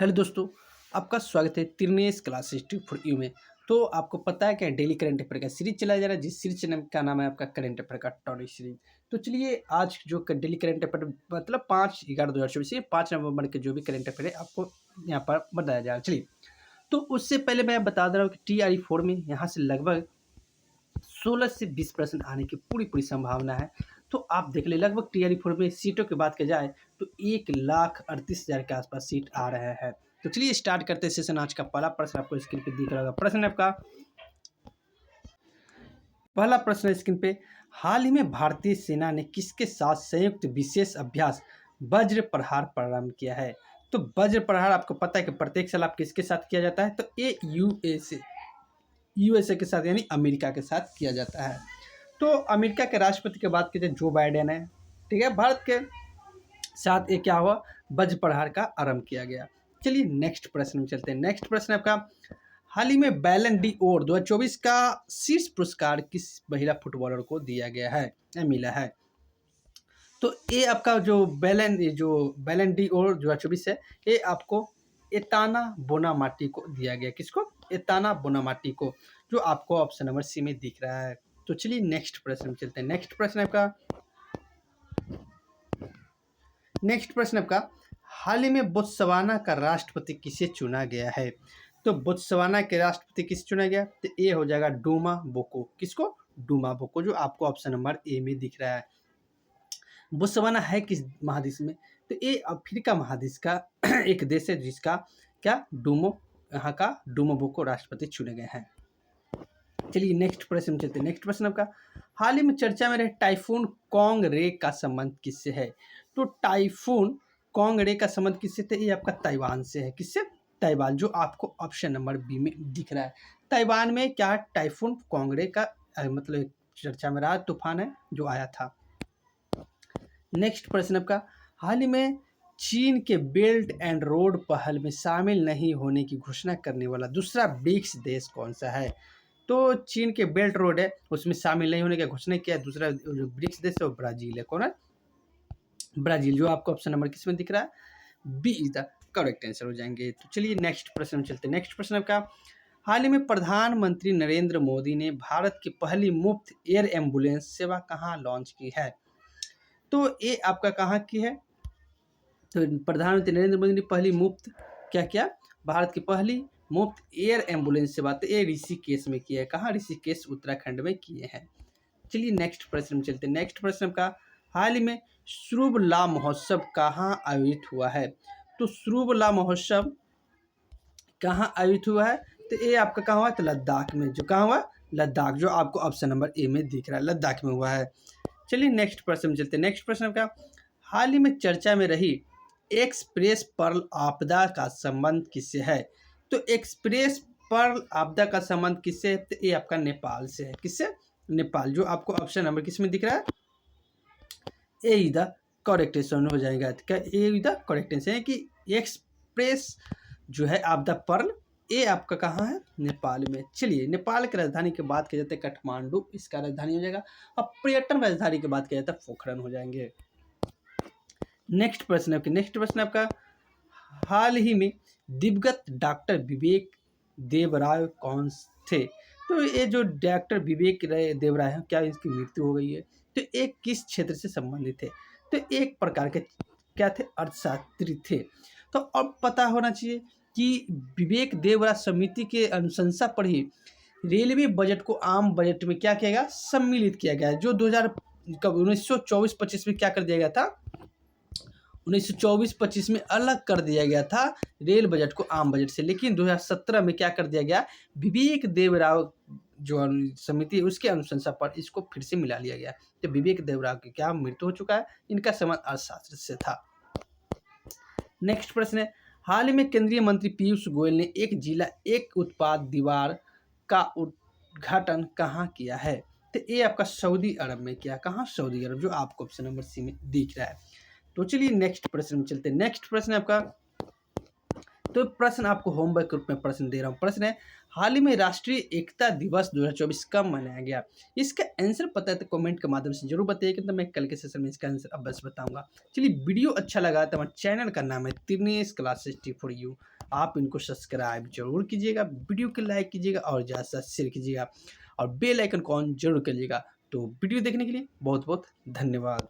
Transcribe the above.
Hello दोस्तों, आपका स्वागत है तिरनेस क्लासेस टू फॉर यू में। तो आपको पता है कि डेली करंट अफेयर का सीरीज चलाया जा रहा है, जिस सीरीज का नाम है आपका करंट अफेयर का टॉनिक सीरीज। तो चलिए आज जो डेली करंट अफेयर मतलब 5/11/2024 से 5 नवंबर के जो भी करंट अफेयर है आपको यहाँ पर बताया जा रहा है। चलिए, तो उससे पहले मैं बता दे रहा हूँ कि TRE 4 में यहाँ से लगभग 16 से 20% आने की पूरी संभावना है। तो आप देख ले, लगभग TRE 4 में सीटों की बात की जाए तो 1,38,000 के आसपास सीट आ रहे हैं। तो चलिए स्टार्ट करते हैं सेशन। आज का पहला प्रश्न आपको स्क्रीन पे दिख रहा होगा। प्रश्न आपका पहला प्रश्न स्क्रीन पे, हाल ही में भारतीय सेना ने किसके साथ संयुक्त विशेष अभ्यास वज्र प्रहार प्रारंभ किया है? तो वज्र प्रहार आपको पता है कि प्रत्येक साल आप किसके साथ किया जाता है? तो ये यूएसए के साथ यानी अमेरिका के साथ किया जाता है। तो अमेरिका के राष्ट्रपति की बात कीजिए, जो बाइडेन है, ठीक है। भारत के साथ ये क्या हुआ, वज्र प्रहार का आरंभ किया गया। चलिए नेक्स्ट प्रश्न में चलते हैं। नेक्स्ट प्रश्न आपका, हाल ही में बैलन डी ओर 2024 का शीर्ष पुरस्कार किस महिला फुटबॉलर को दिया गया है या मिला है? तो ये आपका जो बैलन डी ओर 2024 है, ये आपको एताना बोनामाटी को दिया गया। किसको? एताना बोनामाटी को, जो आपको ऑप्शन नंबर सी में दिख रहा है। तो चलिए नेक्स्ट प्रश्न में चलते हैं। नेक्स्ट प्रश्न आपका, हाल ही में बोत्सवाना का राष्ट्रपति किसे चुना गया है? तो बोत्सवाना के राष्ट्रपति किसे चुना गया? तो ये हो जाएगा डूमा बोको। किसको? डूमा बोको, जो आपको ऑप्शन नंबर ए में दिख रहा है। बोत्सवाना है किस महादेश में? तो ये अफ्रीका महादेश का एक देश है, जिसका क्या यहाँ का डूमा बोको राष्ट्रपति चुने गए हैं। चलिए नेक्स्ट प्रश्न में चलते हैं। नेक्स्ट प्रश्न आपका, हाल ही में चर्चा में रहे टाइफून कोंग रे का संबंध किससे है? तो टाइफून कोंग रे का संबंध किससे थे? ये आपका ताइवान से है। किससे? ताइवान, जो आपको ऑप्शन नंबर बी में दिख रहा है। ताइवान में क्या टाइफून कोंग रे का मतलब चर्चा में रहा तूफान है जो आया था। नेक्स्ट प्रश्न आपका, हाल ही में चीन के बेल्ट एंड रोड पहल में शामिल नहीं होने की घोषणा करने वाला दूसरा ब्रिक्स देश कौन सा है? तो चीन के बेल्ट रोड है, उसमें शामिल नहीं होने की घोषणा किया है। दूसरा जो ब्रिक्स देश है वो ब्राजील है। कौन है? ब्राजील, जो आपको ऑप्शन नंबर किस में दिख रहा है? B is the correct answer हो जाएंगे। तो चलिए नेक्स्ट प्रश्न में चलते हैं। नेक्स्ट प्रश्न आपका, हाल ही में प्रधानमंत्री नरेंद्र मोदी ने भारत की पहली मुफ्त एयर एम्बुलेंस सेवा कहाँ लॉन्च की है? तो ये आपका कहाँ की है? तो प्रधानमंत्री नरेंद्र मोदी ने पहली मुफ्त क्या किया? भारत की पहली मुफ्त एयर एम्बुलेंस सेवा तो ये ऋषिकेश में किया है। कहाँ? ऋषिकेश उत्तराखंड में किए हैं। चलिए नेक्स्ट प्रश्न में चलते हैं। नेक्स्ट प्रश्न का, हाल ही में श्रुबला महोत्सव कहाँ आयोजित हुआ है? तो श्रुबला महोत्सव कहाँ आयोजित हुआ है? तो ये आपका कहाँ हुआ? तो लद्दाख में। जो कहाँ हुआ? लद्दाख, जो आपको ऑप्शन नंबर ए में दिख रहा है, लद्दाख में हुआ है। चलिए नेक्स्ट प्रश्न में चलते हैं। नेक्स्ट प्रश्न का, हाल ही में चर्चा में रही एक्सप्रेस पर्ल आपदा का संबंध किससे है? तो एक्सप्रेस पर्ल आपदा का संबंध किससे है? तो ये आपका नेपाल से है। किससे? नेपाल, जो आपको ऑप्शन नंबर किस में दिख रहा है? ए इज द करेक्ट आंसर हो जाएगा। क्या ए इज द करेक्ट आंसर है कि एक्सप्रेस जो है आपदा पर्ल, ये आपका कहाँ है? नेपाल में। चलिए, नेपाल की राजधानी की बात की जाती है काठमांडू, इसका राजधानी हो जाएगा। और पर्यटन राजधानी की बात की जाता है पोखरन हो जाएंगे। नेक्स्ट प्रश्न आपका, हाल ही में दिवंगत डॉक्टर विवेक देवराय कौन थे? तो ये जो डॉक्टर विवेक देवराय हैं, क्या इसकी मृत्यु हो गई है? तो एक किस क्षेत्र से संबंधित थे? तो एक प्रकार के क्या थे? अर्थशास्त्री थे। तो अब पता होना चाहिए कि विवेक देवराय समिति के अनुशंसा पर ही रेलवे बजट को आम बजट में क्या किया गया? सम्मिलित किया गया, जो 1924-25 में क्या कर दिया गया था? 1924-25 में अलग कर दिया गया था रेल बजट को आम बजट से। लेकिन 2017 में क्या कर दिया गया? विवेक देवराय जो समिति है उसके अनुशंसा पर इसको फिर से मिला लिया गया। तो विवेक देवराय की क्या मृत्यु हो चुका है? इनका संबंध अर्थशास्त्र से था। नेक्स्ट प्रश्न है, हाल ही में केंद्रीय मंत्री पीयूष गोयल ने एक जिला एक उत्पाद दीवार का उद्घाटन कहाँ किया है? तो ये आपका सऊदी अरब में किया। कहाँ? सऊदी अरब, जो आपको ऑप्शन नंबर सी में दिख रहा है। तो चलिए नेक्स्ट प्रश्न में चलते हैं। नेक्स्ट प्रश्न आपका, तो प्रश्न आपको होमवर्क के रूप में प्रश्न दे रहा हूँ। प्रश्न है, हाल ही में राष्ट्रीय एकता दिवस 2024 कब मनाया गया? इसका आंसर पता है तो कमेंट के माध्यम से जरूर बताइए, तो मैं कल के सेशन में इसका आंसर अवश्य बताऊंगा। चलिए, वीडियो अच्छा लगा तो हमारे चैनल का नाम है त्रिनेश क्लासेस टी फॉर यू, आप इनको सब्सक्राइब जरूर कीजिएगा, वीडियो को लाइक कीजिएगा और ज़्यादा से शेयर कीजिएगा और बेल आइकन को ऑन जरूर करिएगा। तो वीडियो देखने के लिए बहुत बहुत धन्यवाद।